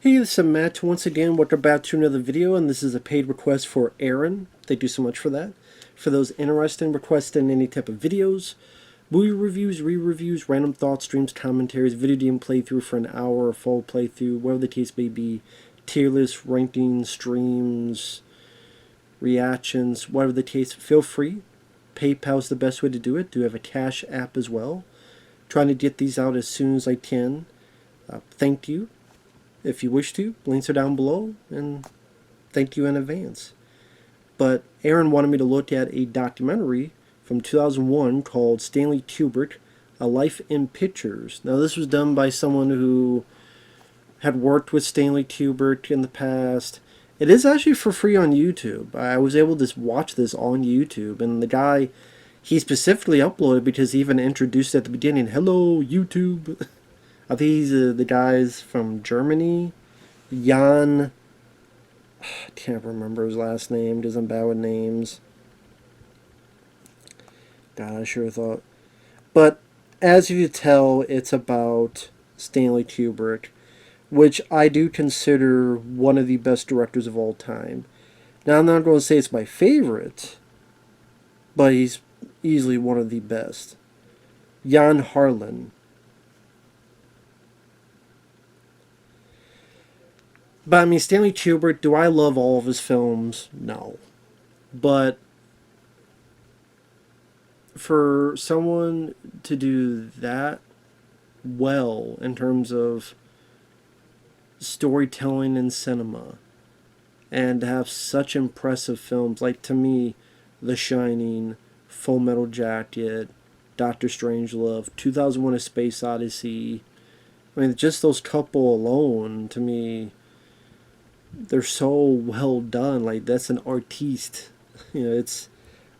Hey, this is Matt. Once again, welcome back to another video, and this is a paid request for Aaron. Thank you so much for that. For those interested in requesting any type of videos, movie reviews, re-reviews, random thoughts, streams, commentaries, video game playthrough for an hour, or full playthrough, whatever the case may be, tier lists, rankings, streams, reactions, whatever the case, feel free. PayPal's the best way to do it. Do have a Cash app as well. Trying to get these out as soon as I can. Thank you. If you wish to, links are down below, and thank you in advance. But Aaron wanted me to look at a documentary from 2001 called Stanley Kubrick, A Life in Pictures. Now, this was done by someone who had worked with Stanley Kubrick in the past. It is actually for free on YouTube. I was able to watch this on YouTube, and the guy, he specifically uploaded because he even introduced at the beginning, "Hello, YouTube." I think he's the guys from Germany. Jan. I can't remember his last name because I'm bad with names. God, I sure thought. But as you can tell, it's about Stanley Kubrick, which I do consider one of the best directors of all time. Now, I'm not going to say it's my favorite, but he's easily one of the best. Jan Harlan. But I mean, Stanley Kubrick, do I love all of his films? No. But for someone to do that well in terms of storytelling in cinema and to have such impressive films, like to me, The Shining, Full Metal Jacket, Doctor Strangelove, 2001: A Space Odyssey, I mean, just those couple alone, to me, they're so well done. Like, that's an artiste. You know, it's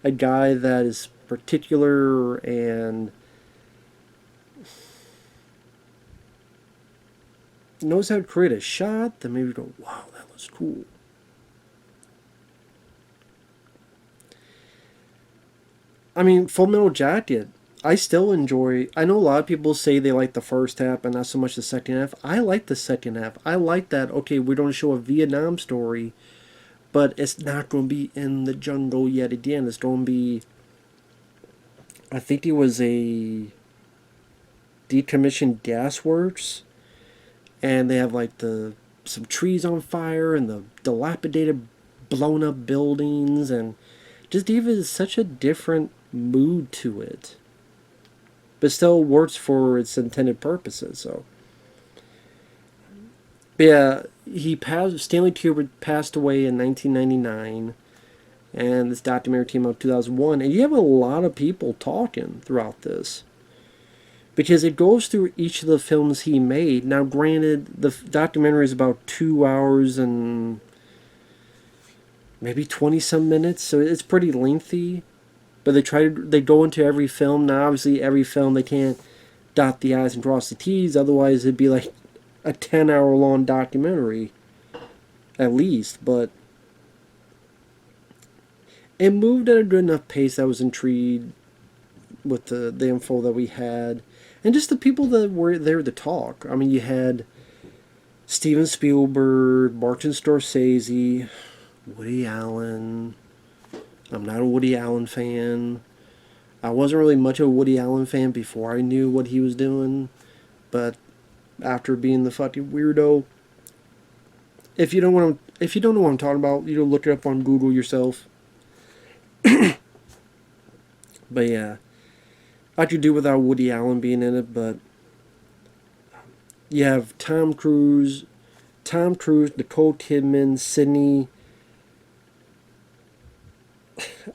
a guy that is particular and knows how to create a shot that maybe go, wow, that looks cool. I mean, Full Metal Jacket, I still enjoy. I know a lot of people say they like the first half and not so much the second half. I like the second half. I like that, okay, we're going to show a Vietnam story, but it's not going to be in the jungle yet again. It's going to be, I think it was a decommissioned gas works, and they have like some trees on fire and the dilapidated, blown up buildings, and just even such a different mood to it, but still works for its intended purposes. So, but yeah, Stanley Kubrick passed away in 1999, and this documentary came out in 2001, and you have a lot of people talking throughout this because it goes through each of the films he made. Now, granted, the documentary is about 2 hours and maybe 20 some minutes, so it's pretty lengthy. But they go into every film. Now, obviously, every film they can't dot the I's and cross the T's. Otherwise, it'd be like a 10-hour long documentary, at least. But it moved at a good enough pace. I was intrigued with the info that we had, and just the people that were there to talk. I mean, you had Steven Spielberg, Martin Scorsese, Woody Allen. I'm not a Woody Allen fan. I wasn't really much of a Woody Allen fan before I knew what he was doing, but after being the fucking weirdo, if you don't know what I'm talking about, you look it up on Google yourself. But yeah, I could do without Woody Allen being in it. But you have Tom Cruise, Nicole Kidman, Sydney.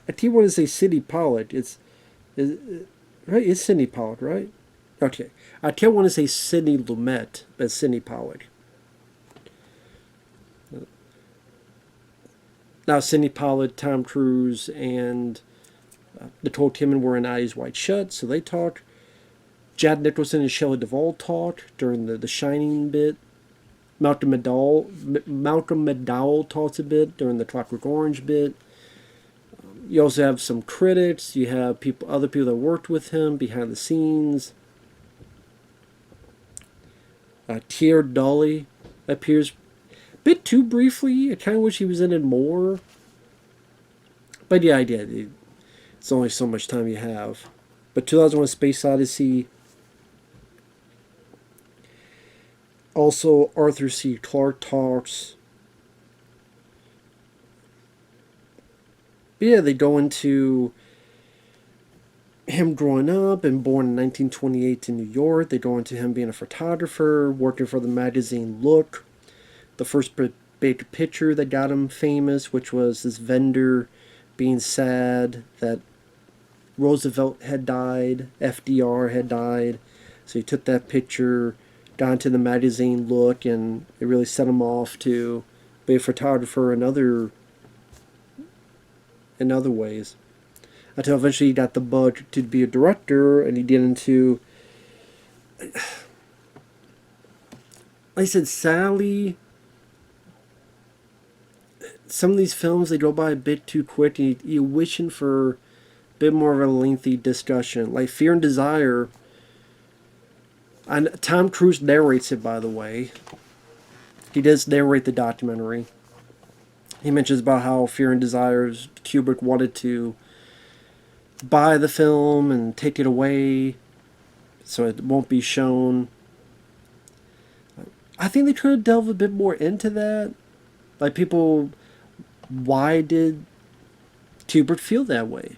I keep wanting to say Sidney Pollack. Right? It's Sidney Pollack, right? Okay. I kept wanting to say Sidney Lumet, but Sidney Pollack. Now, Sidney Pollack, Tom Cruise, and Nicole Kidman were in Eyes Wide Shut, so they talk. Jack Nicholson and Shelley Duvall talk during the Shining bit. Malcolm McDowell talks a bit during the Clockwork Orange bit. You also have some critics. You have other people that worked with him behind the scenes. Keir Dulley, Appears a bit too briefly. I kind of wish he was in it more. But yeah, I did. It's only so much time you have. But 2001 Space Odyssey. Also, Arthur C. Clarke talks. But yeah, they go into him growing up and born in 1928 in New York. They go into him being a photographer, working for the magazine Look. The first big picture that got him famous, which was this vendor being sad that Roosevelt had died, FDR had died. So he took that picture, got into the magazine Look, and it really set him off to be a photographer in other ways. Until eventually he got the bug to be a director, and he get into, like I said, Sally. Some of these films, they go by a bit too quick, and you're wishing for a bit more of a lengthy discussion. Like Fear and Desire, and Tom Cruise narrates it, by the way. He does narrate the documentary. He mentions about how Fear and Desire, Kubrick wanted to buy the film and take it away so it won't be shown. I think they could have delved a bit more into that. Like, people, why did Kubrick feel that way?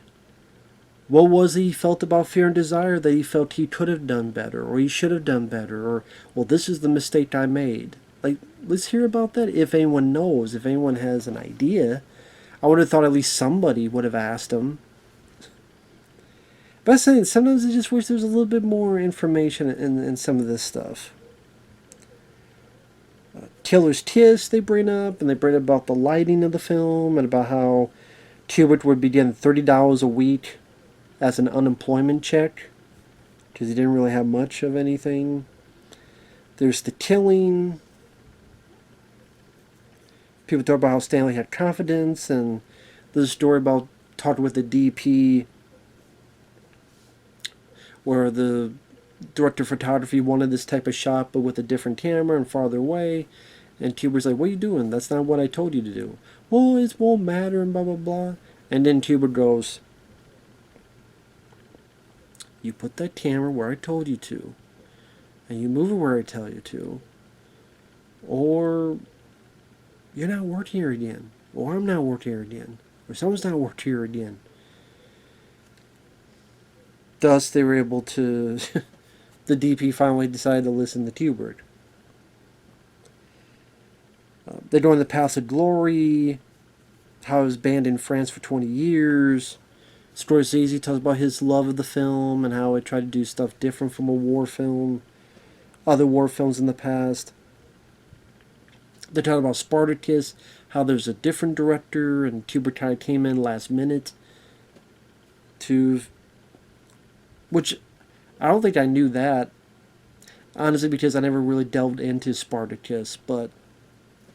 What was it he felt about Fear and Desire that he felt he could have done better, or he should have done better, or, well, this is the mistake I made? Like, let's hear about that if anyone knows, if anyone has an idea. I would have thought at least somebody would have asked him. But I'm saying, sometimes I just wish there was a little bit more information in some of this stuff. Killer's Kiss they bring up, and they bring up about the lighting of the film, and about how Kubrick would be getting $30 a week as an unemployment check, because he didn't really have much of anything. There's the killing. People talk about how Stanley had confidence, and there's a story about talking with the DP, where the director of photography wanted this type of shot, but with a different camera and farther away. And Kubrick's like, what are you doing? That's not what I told you to do. Well, it won't matter, and blah, blah, blah. And then Kubrick goes, you put that camera where I told you to, and you move it where I tell you to, or you're not working here again, or I'm not working here again, or someone's not working here again. Thus, they were able to, the DP finally decided to listen to Kubrick. They're going the Paths of Glory, how he was banned in France for 20 years. Scorsese tells about his love of the film and how he tried to do stuff different from a war film, other war films in the past. They talk about Spartacus, how there's a different director, and Kubrick kind of came in last minute to, which I don't think I knew that, honestly, because I never really delved into Spartacus, but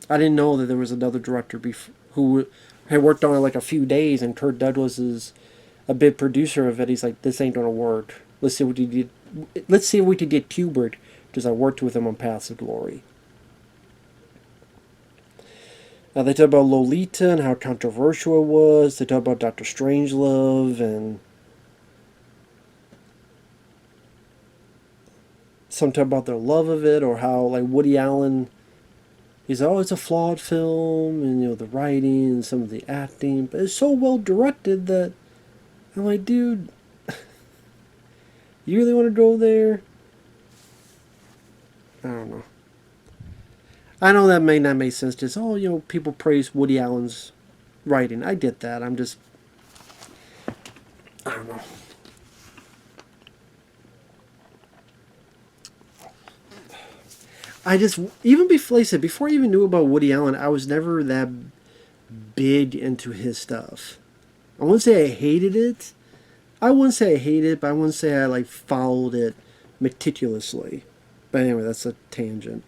I didn't know that there was another director who had worked on it like a few days, and Kirk Douglas is a big producer of it. He's like, this ain't gonna work. Let's see what he did. Let's see if we could get Kubrick, because I worked with him on Paths of Glory. They talk about Lolita and how controversial it was. They talk about Dr. Strangelove, and some talk about their love of it, or how, like, Woody Allen, he's always a flawed film, and, you know, the writing and some of the acting, but it's so well directed that I'm like, dude, you really want to go there? I don't know. I know that may not make sense. Just, oh, you know, people praise Woody Allen's writing. I get that. I'm just, I don't know. I just, even before, like I said, before I even knew about Woody Allen, I was never that big into his stuff. I wouldn't say I hated it. I wouldn't say I hated it, but I wouldn't say I, like, followed it meticulously. But anyway, that's a tangent.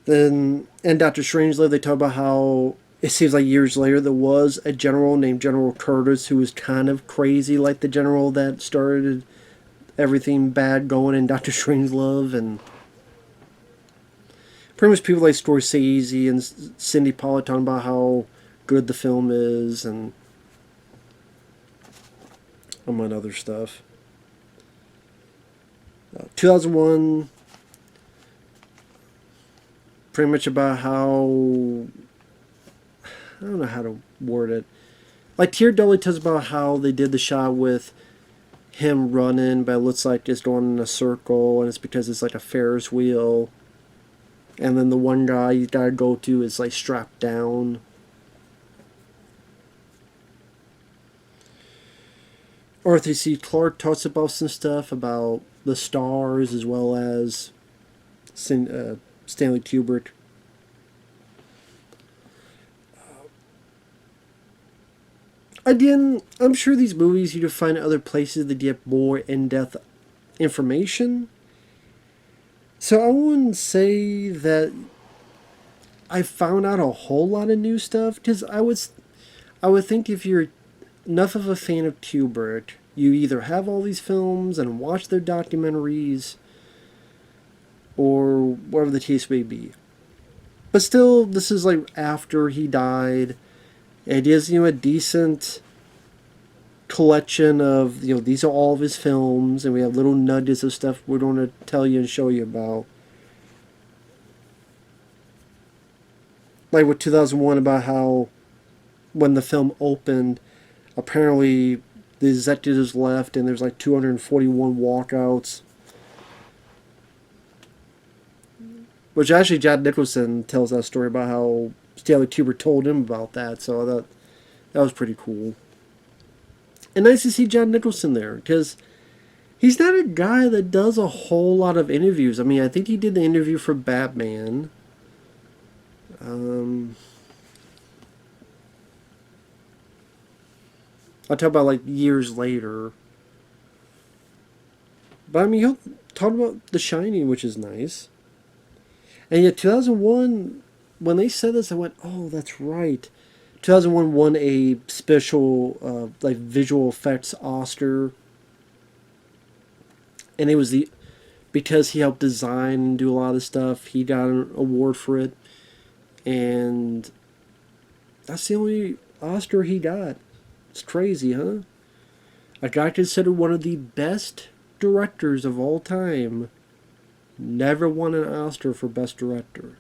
Then, in Dr. Strangelove, they talk about how it seems like years later there was a general named General Curtis who was kind of crazy, like the general that started everything bad going in Dr. Strangelove, and pretty much people like Scorsese and Cindy Pollock talking about how good the film is and among other stuff. 2001, pretty much about how, I don't know how to word it. Like Tear Dolly tells about how they did the shot with him running, but it looks like it's going in a circle, and it's because it's like a Ferris wheel. And then the one guy you gotta go to is like strapped down. Arthur C. Clarke talks about some stuff about the stars as well as Stanley Kubrick. Again, I'm sure these movies you can find other places to get more in-depth information. So I wouldn't say that I found out a whole lot of new stuff, because I would think if you're enough of a fan of Kubrick, you either have all these films and watch their documentaries, or whatever the case may be. But still, this is like after he died. It is, a decent collection of, these are all of his films, and we have little nudges of stuff we're going to tell you and show you about. Like with 2001, about how when the film opened, apparently the executives left and there's like 241 walkouts. Which actually Jack Nicholson tells that story about how Stanley Kubrick told him about that, so that was pretty cool. And nice to see John Nicholson there, because he's not a guy that does a whole lot of interviews. I mean, I think he did the interview for Batman. I'll talk about like years later. But I mean, he'll talk about The Shining, which is nice. And yet 2001, when they said this, I went, oh, that's right. 2001 won a special like visual effects Oscar. And it was because he helped design and do a lot of stuff, he got an award for it. And that's the only Oscar he got. It's crazy, huh? A guy considered one of the best directors of all time never won an Oscar for Best Director.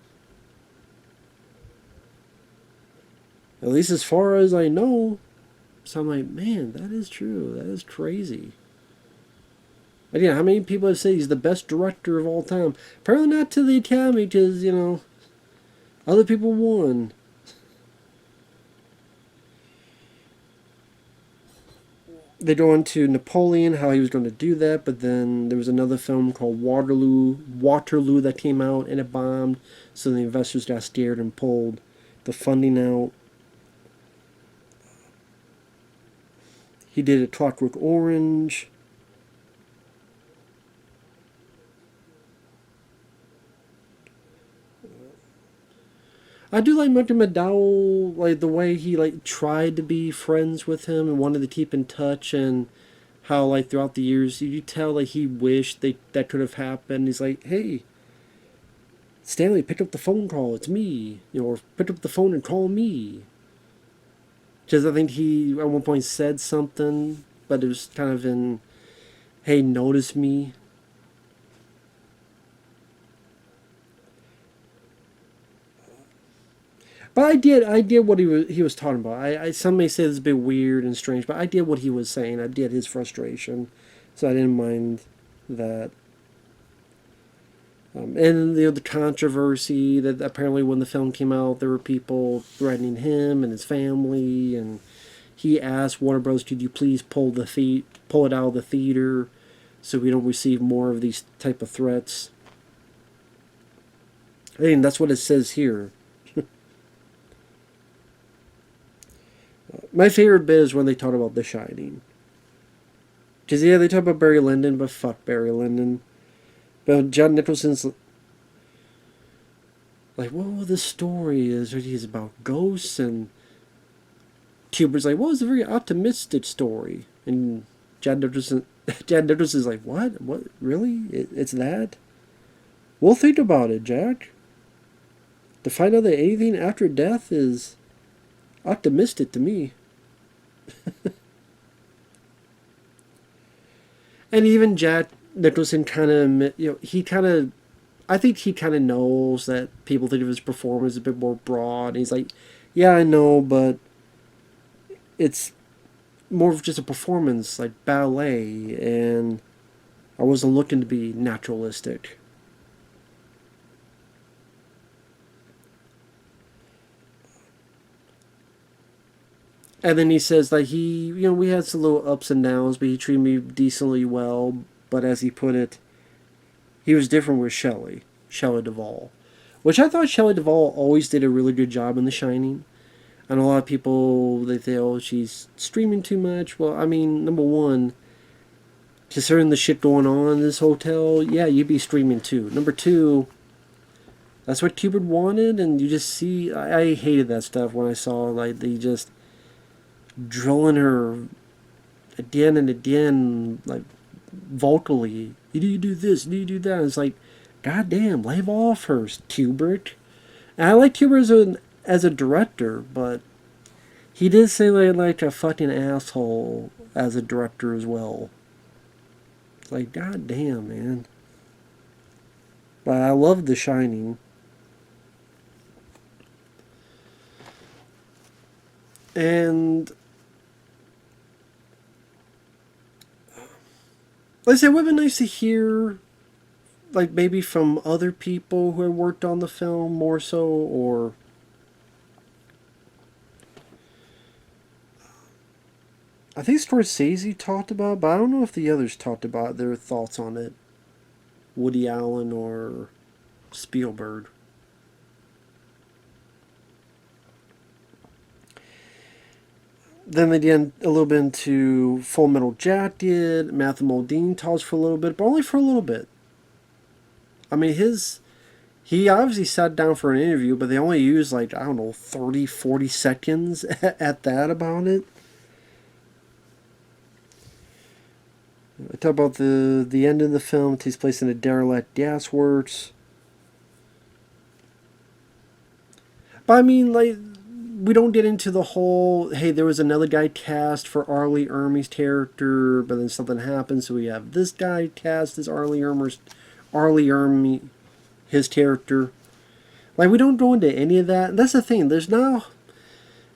At least as far as I know. So I'm like, man, that is true. That is crazy. Again, how many people have said he's the best director of all time? Apparently not to the Academy, because, other people won. They go into Napoleon, how he was going to do that, but then there was another film called Waterloo that came out, and it bombed, so the investors got scared and pulled the funding out. He did A Clockwork Orange. I do like Michael McDowell, like the way he tried to be friends with him and wanted to keep in touch, and how throughout the years you tell he wished that could have happened. He's like, hey, Stanley, pick up the phone call, it's me, or pick up the phone and call me. Because I think he at one point said something, but it was kind of in, hey, notice me. But I did what he was talking about. Some may say this is a bit weird and strange, but I did what he was saying. I did his frustration, so I didn't mind that. And the controversy that apparently when the film came out, there were people threatening him and his family, and he asked Warner Bros. Could you please pull it out of the theater, so we don't receive more of these type of threats. I mean, that's what it says here. My favorite bit is when they talk about The Shining. Because, yeah, they talk about Barry Lyndon, but fuck Barry Lyndon. But John Nicholson's like, well, the story is about ghosts, and Kubrick's like, well, it's a very optimistic story. And John Nicholson's like, what? What? Really? It's that? We'll think about it, Jack. To find out that anything after death is optimistic to me. And even Jack Nicholson kind of, he kind of, I think he kind of knows that people think of his performance a bit more broad. And he's like, yeah, I know, but it's more of just a performance, like ballet, and I wasn't looking to be naturalistic. And then he says that we had some little ups and downs, but he treated me decently well. But as he put it, he was different with Shelley Duvall. Which I thought Shelley Duvall always did a really good job in The Shining. And a lot of people, they say, oh, she's streaming too much. Well, I mean, number one, considering the shit going on in this hotel, yeah, you'd be streaming too. Number two, that's what Kubrick wanted, and you just see, I hated that stuff when I saw, like, they just drilling her again and again, like, vocally. You need to do this, you need to do that. And it's like, goddamn, lay off her, Kubrick. And I like Kubrick as a director, but he did say like a fucking asshole as a director as well. It's like, goddamn, man. But I love The Shining. And like I said, it would have been nice to hear, like, maybe from other people who had worked on the film more so, or I think Scorsese talked about it, but I don't know if the others talked about their thoughts on it. Woody Allen or Spielberg. Then they get a little bit into Full Metal Jacket. Matthew Modine talks for a little bit, but only for a little bit. I mean, he obviously sat down for an interview, but they only used, like, I don't know, 30, 40 seconds at that about it. I talk about the end of the film. It takes place in a derelict gasworks. But I mean, like, we don't get into the whole, hey, there was another guy cast for Arlie Ermey's character, but then something happened, so we have this guy cast as Arlie Ermey, his character. Like, we don't go into any of that. And that's the thing. There's now,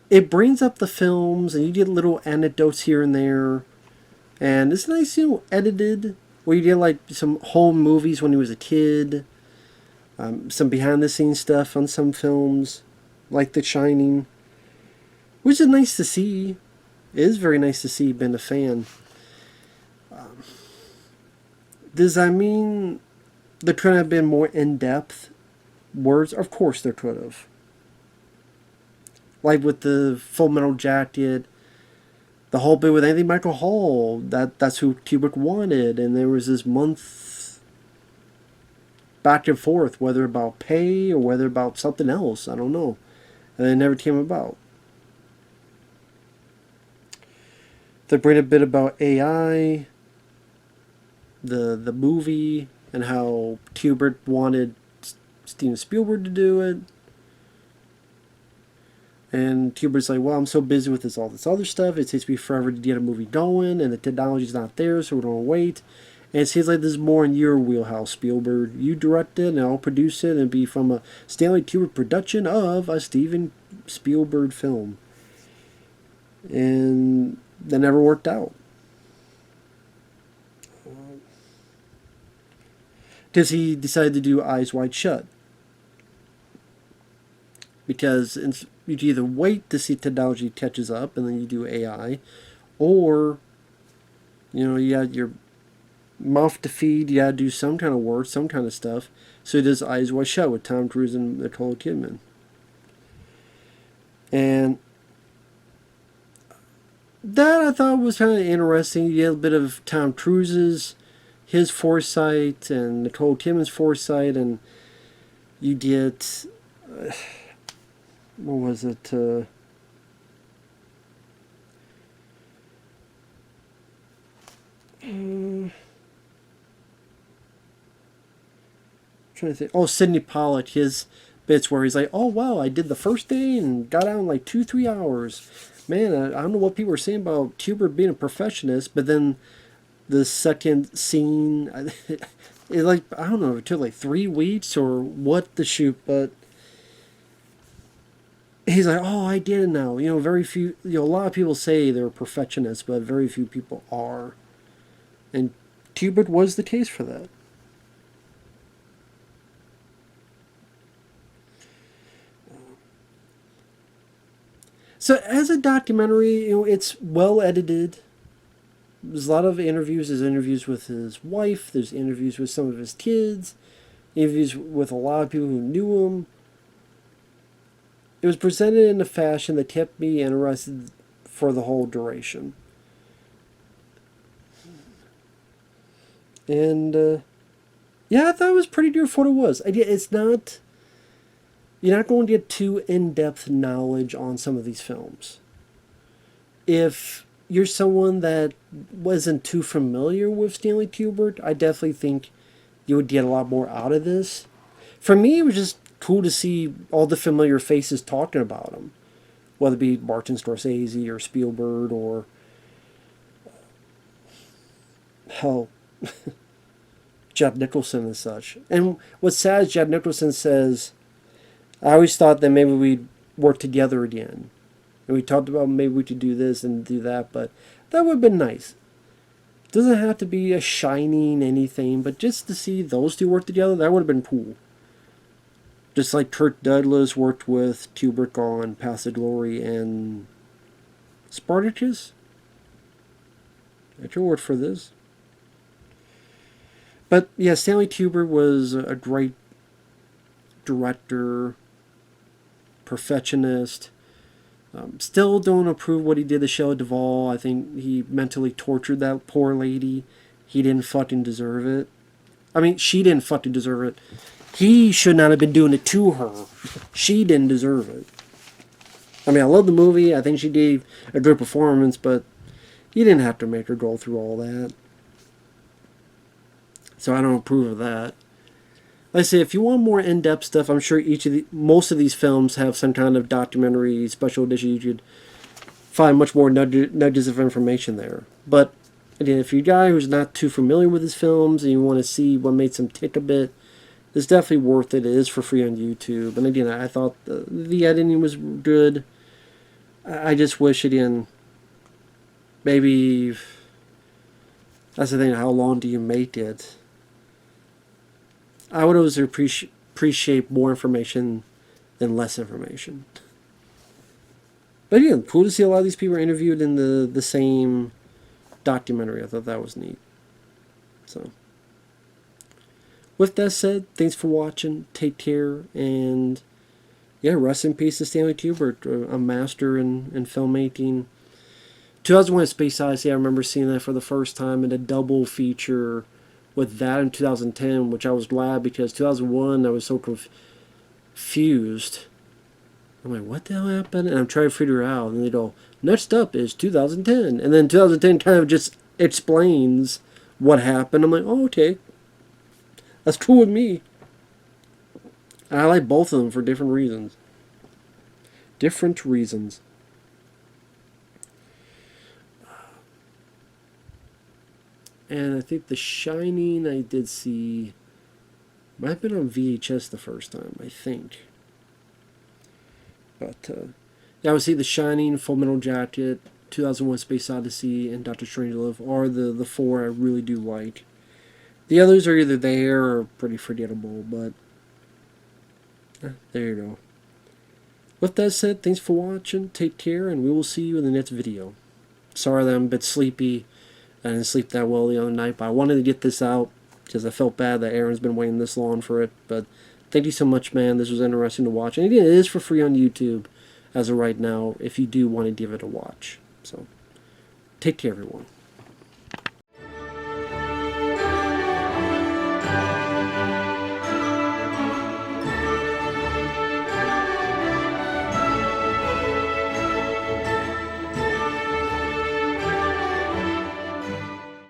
it brings up the films, and you get little anecdotes here and there. And it's nice, edited, where you get, like, some home movies when he was a kid, some behind-the-scenes stuff on some films, like The Shining, which is nice to see. It is very nice to see, being a fan. Does that mean there could have been more in-depth words? Of course there could have. Like with the Full Metal Jacket, the whole bit with Anthony Michael Hall, that's who Kubrick wanted, and there was this month back and forth, whether about pay or whether about something else, I don't know. And it never came about. They bring a bit about AI, the movie, and how Kubrick wanted Steven Spielberg to do it. And Kubrick's like, well, I'm so busy with all this other stuff. It takes me forever to get a movie going, and the technology's not there, so we're going to wait. And it seems like this is more in your wheelhouse, Spielberg. You direct it, and I'll produce it, and be from a Stanley Kubrick production of a Steven Spielberg film. And that never worked out. Because he decided to do Eyes Wide Shut. Because you either wait to see technology catches up and then you do AI, or, you got your mouth to feed, you gotta do some kind of work, some kind of stuff. So he does Eyes Wide Shut with Tom Cruise and Nicole Kidman. And that I thought was kind of interesting. You get a bit of Tom Cruise's, his foresight, and Nicole Kidman's foresight, and you get... what was it? Trying to think. Oh, Sidney Pollack, his bits where he's like, oh wow, I did the first day and got out in like 2-3 hours. Man, I don't know what people were saying about Kubrick being a perfectionist, but then the second scene, it like, I don't know, it took like 3 weeks or what to shoot, but he's like, oh, I did it now. You know, very few, you know, a lot of people say they're perfectionists, but very few people are. And Kubrick was the case for that. So as a documentary, you know, it's well edited. There's a lot of interviews. There's interviews with his wife. There's interviews with some of his kids. Interviews with a lot of people who knew him. It was presented in a fashion that kept me interested for the whole duration. And yeah, I thought it was pretty good for what it was. It's not. You're not going to get too in-depth knowledge on some of these films. If you're someone that wasn't too familiar with Stanley Kubrick, I definitely think you would get a lot more out of this. For me, it was just cool to see all the familiar faces talking about him, whether it be Martin Scorsese or Spielberg or hell, Jack Nicholson and such. And what's sad is Jack Nicholson says, I always thought that maybe we'd work together again. And we talked about maybe we could do this and do that, but that would have been nice. It doesn't have to be a shining anything, but just to see those two work together, that would have been cool. Just like Kirk Douglas worked with Kubrick on Past the Glory and Spartacus. That's your word for this. But yeah, Stanley Kubrick was a great director, perfectionist. Still don't approve what he did to Shelley Duvall. I think he mentally tortured that poor lady. He didn't fucking deserve it. I mean, she didn't fucking deserve it. He should not have been doing it to her. She didn't deserve it. I mean, I love the movie. I think she gave a good performance, but you didn't have to make her go through all that. So I don't approve of that. Like I say, if you want more in-depth stuff, I'm sure most of these films have some kind of documentary special edition. You could find much more nudges of information there. But again, if you're a guy who's not too familiar with his films and you want to see what made some tick a bit, it's definitely worth it. It is for free on YouTube. And again, I thought the editing was good. I just wish, again, maybe that's the thing. How long do you make it? I would always appreciate more information than less information. But again, cool to see a lot of these people interviewed in the same documentary. I thought that was neat. So, with that said, thanks for watching. Take care. And, yeah, rest in peace to Stanley Kubrick, a master in filmmaking. 2001: Space Odyssey, I remember seeing that for the first time in a double feature with that in 2010, which I was glad because 2001 I was so confused. I'm like, what the hell happened? And I'm trying to figure it out. And they go, next up is 2010. And then 2010 kind of just explains what happened. I'm like, oh, okay. That's cool with me. And I like both of them for different reasons. Different reasons. And I think The Shining I did see, might have been on VHS the first time, I think. But, yeah, I would say The Shining, Full Metal Jacket, 2001: Space Odyssey, and Doctor Strangelove are the four I really do like. The others are either there or pretty forgettable, but there you go. With that said, thanks for watching, take care, and we will see you in the next video. Sorry that I'm a bit sleepy. I didn't sleep that well the other night, but I wanted to get this out because I felt bad that Aaron's been waiting this long for it. But thank you so much, man. This was interesting to watch. And again, it is for free on YouTube as of right now if you do want to give it a watch. So, take care, everyone.